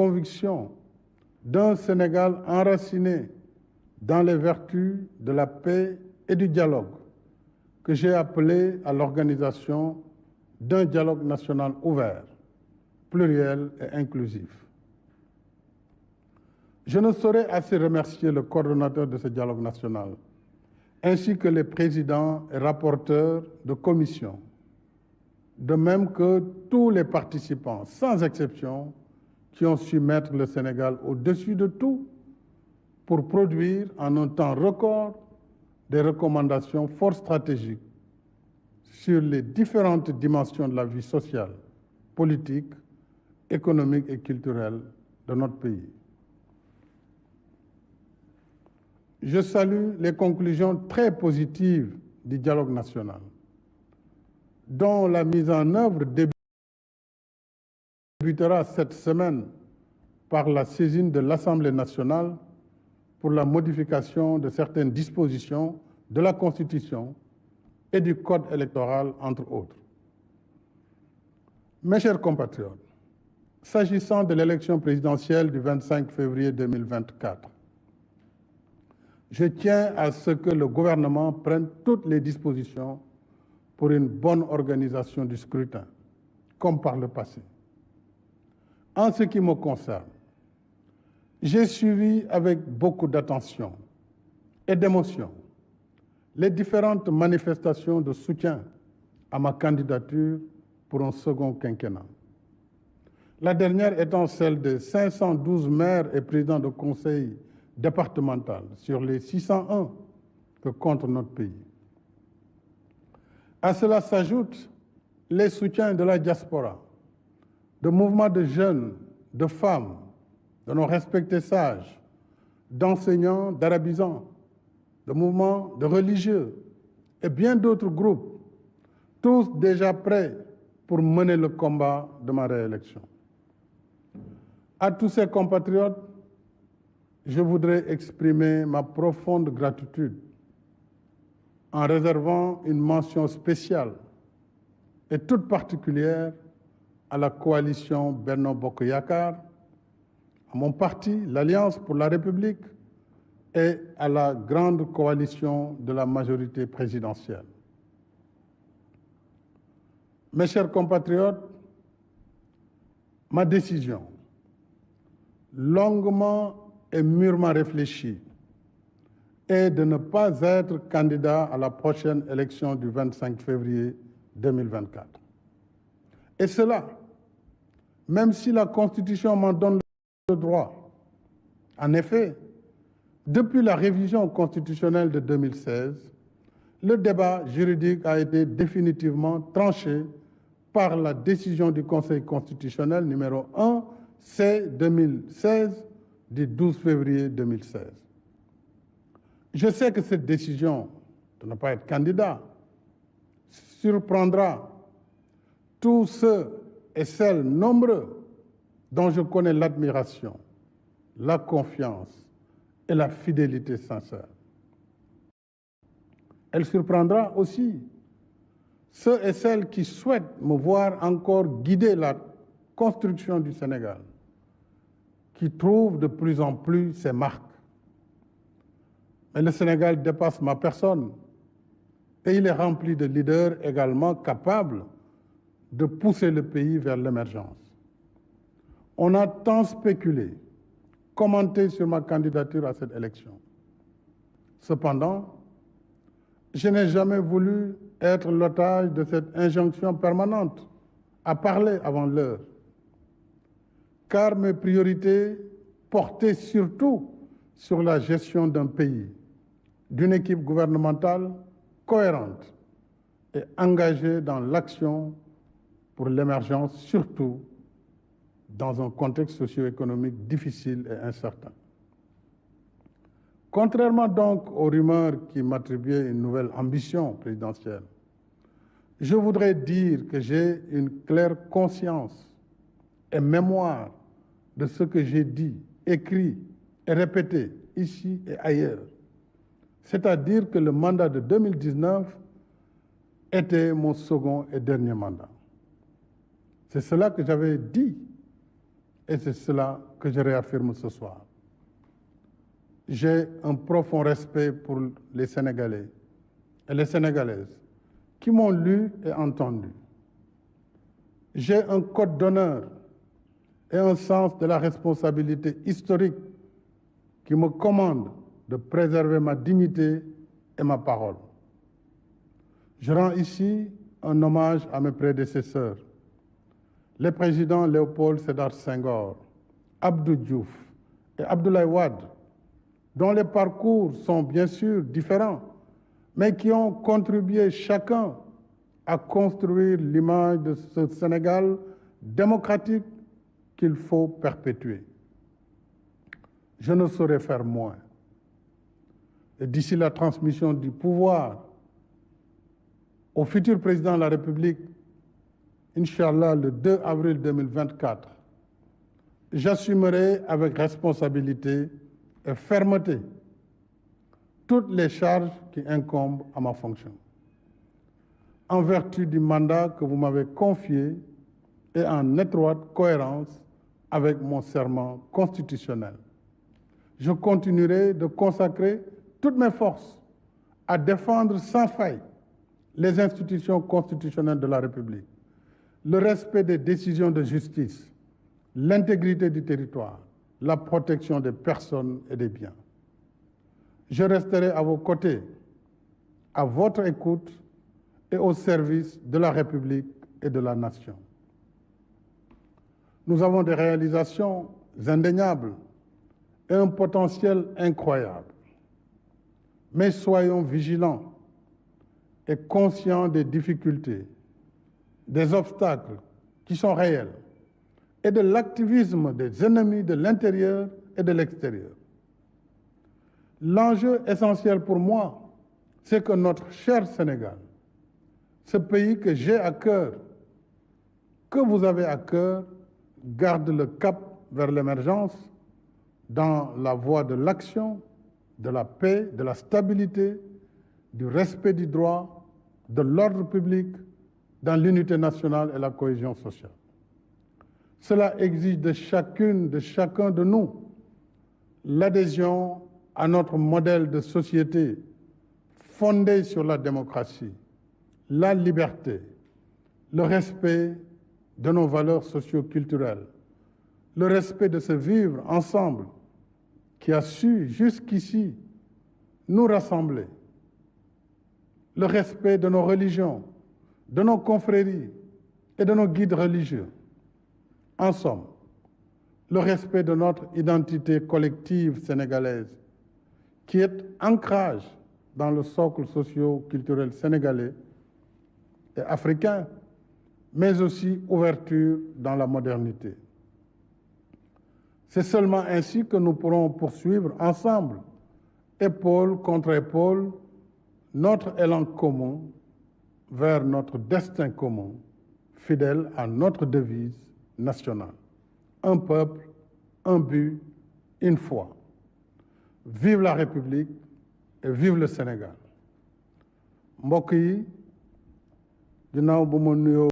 conviction d'un Sénégal enraciné dans les vertus de la paix et du dialogue que j'ai appelé à l'organisation d'un dialogue national ouvert, pluriel et inclusif. Je ne saurais assez remercier le coordonnateur de ce dialogue national, ainsi que les présidents et rapporteurs de commission, de même que tous les participants, sans exception, qui ont su mettre le Sénégal au-dessus de tout pour produire en un temps record des recommandations fort stratégiques sur les différentes dimensions de la vie sociale, politique, économique et culturelle de notre pays. Je salue les conclusions très positives du dialogue national, dont la mise en œuvre débutera cette semaine par la saisine de l'Assemblée nationale pour la modification de certaines dispositions de la Constitution et du Code électoral, entre autres. Mes chers compatriotes, s'agissant de l'élection présidentielle du 25 février 2024, je tiens à ce que le gouvernement prenne toutes les dispositions pour une bonne organisation du scrutin, comme par le passé. En ce qui me concerne, j'ai suivi avec beaucoup d'attention et d'émotion les différentes manifestations de soutien à ma candidature pour un second quinquennat. La dernière étant celle de 512 maires et présidents de conseil départemental sur les 601 que compte notre pays. À cela s'ajoutent les soutiens de la diaspora, de mouvements de jeunes, de femmes, de nos respectés sages, d'enseignants, d'arabisants, de mouvements de religieux et bien d'autres groupes, tous déjà prêts pour mener le combat de ma réélection. À tous ces compatriotes, je voudrais exprimer ma profonde gratitude en réservant une mention spéciale et toute particulière à la coalition Benno Bokk Yakaar, à mon parti, l'Alliance pour la République, et à la grande coalition de la majorité présidentielle. Mes chers compatriotes, ma décision, longuement et mûrement réfléchie, est de ne pas être candidat à la prochaine élection du 25 février 2024. Et cela, même si la Constitution m'en donne le droit. En effet, depuis la révision constitutionnelle de 2016, le débat juridique a été définitivement tranché par la décision du Conseil constitutionnel numéro 1 C-2016 du 12 février 2016. Je sais que cette décision de ne pas être candidat surprendra tous ceux et celles nombreux dont je connais l'admiration, la confiance et la fidélité sincère. Elle surprendra aussi ceux et celles qui souhaitent me voir encore guider la construction du Sénégal, qui trouvent de plus en plus ses marques. Mais le Sénégal dépasse ma personne et il est rempli de leaders également capables de pousser le pays vers l'émergence. On a tant spéculé, commenté sur ma candidature à cette élection. Cependant, je n'ai jamais voulu être l'otage de cette injonction permanente à parler avant l'heure, car mes priorités portaient surtout sur la gestion d'un pays, d'une équipe gouvernementale cohérente et engagée dans l'action pour l'émergence, surtout dans un contexte socio-économique difficile et incertain. Contrairement donc aux rumeurs qui m'attribuaient une nouvelle ambition présidentielle, je voudrais dire que j'ai une claire conscience et mémoire de ce que j'ai dit, écrit et répété ici et ailleurs. C'est-à-dire que le mandat de 2019 était mon second et dernier mandat. C'est cela que j'avais dit et c'est cela que je réaffirme ce soir. J'ai un profond respect pour les Sénégalais et les Sénégalaises qui m'ont lu et entendu. J'ai un code d'honneur et un sens de la responsabilité historique qui me commande de préserver ma dignité et ma parole. Je rends ici un hommage à mes prédécesseurs, les présidents Léopold Sédar Senghor, Abdou Diouf et Abdoulaye Wade, dont les parcours sont bien sûr différents, mais qui ont contribué chacun à construire l'image de ce Sénégal démocratique qu'il faut perpétuer. Je ne saurais faire moins. Et d'ici la transmission du pouvoir au futur président de la République, Inch'Allah, le 2 avril 2024, j'assumerai avec responsabilité et fermeté toutes les charges qui incombent à ma fonction. En vertu du mandat que vous m'avez confié et en étroite cohérence avec mon serment constitutionnel, je continuerai de consacrer toutes mes forces à défendre sans faille les institutions constitutionnelles de la République, le respect des décisions de justice, l'intégrité du territoire, la protection des personnes et des biens. Je resterai à vos côtés, à votre écoute et au service de la République et de la nation. Nous avons des réalisations indéniables et un potentiel incroyable. Mais soyons vigilants et conscients des difficultés, des obstacles qui sont réels et de l'activisme des ennemis de l'intérieur et de l'extérieur. L'enjeu essentiel pour moi, c'est que notre cher Sénégal, ce pays que j'ai à cœur, que vous avez à cœur, garde le cap vers l'émergence dans la voie de l'action, de la paix, de la stabilité, du respect du droit, de l'ordre public, dans l'unité nationale et la cohésion sociale. Cela exige de chacune, de chacun de nous, l'adhésion à notre modèle de société fondé sur la démocratie, la liberté, le respect de nos valeurs socio-culturelles, le respect de ce vivre ensemble qui a su jusqu'ici nous rassembler, le respect de nos religions, de nos confréries et de nos guides religieux. En somme, le respect de notre identité collective sénégalaise, qui est ancrage dans le socle socio-culturel sénégalais et africain, mais aussi ouverture dans la modernité. C'est seulement ainsi que nous pourrons poursuivre ensemble, épaule contre épaule, notre élan commun vers notre destin commun, fidèle à notre devise nationale. Un peuple, un but, une foi. Vive la République et vive le Sénégal. Mbokk yi, ginnaaw bu ma nuyoo